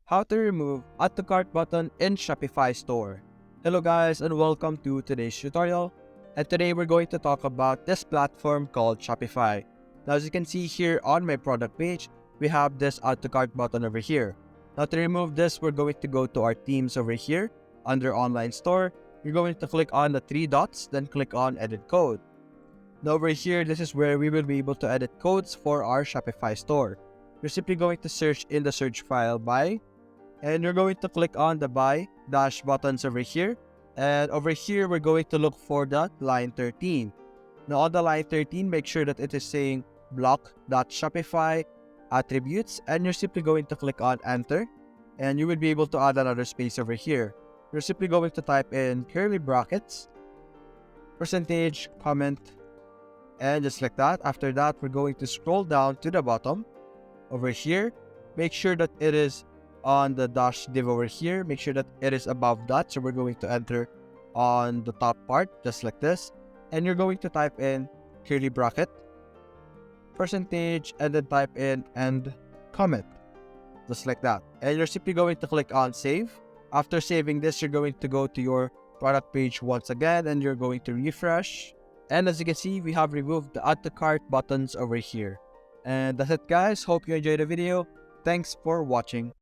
How to remove add to cart button in Shopify Store. Hello guys and welcome to today's tutorial. And today we're going to talk about this platform called Shopify. Now as you can see here on my product page, we have this add to cart button over here. Now to remove this, we're going to go to our themes over here under online store. You're going to click on the three dots, then click on edit code. Now over here, this is where we will be able to edit codes for our Shopify store. You're simply going to search in the search file by, and you're going to click on the buy dash buttons over here. And over here, we're going to look for the line 13. Now on the line 13, make sure that it is saying block.shopify attributes, and you're simply going to click on enter, and you will be able to add another space over here. You're simply going to type in curly brackets, percentage, comment, and just like that. After that, we're going to scroll down to the bottom over here. Make sure that it is on the dash div over here. Make sure that it is above that. So we're going to enter on the top part, just like this. And you're going to type in curly bracket, percentage, and then type in and comment, just like that. And you're simply going to click on save. After saving this, you're going to go to your product page once again, and you're going to refresh. And as you can see, we have removed the add to cart buttons over here. And that's it guys, hope you enjoyed the video. Thanks for watching.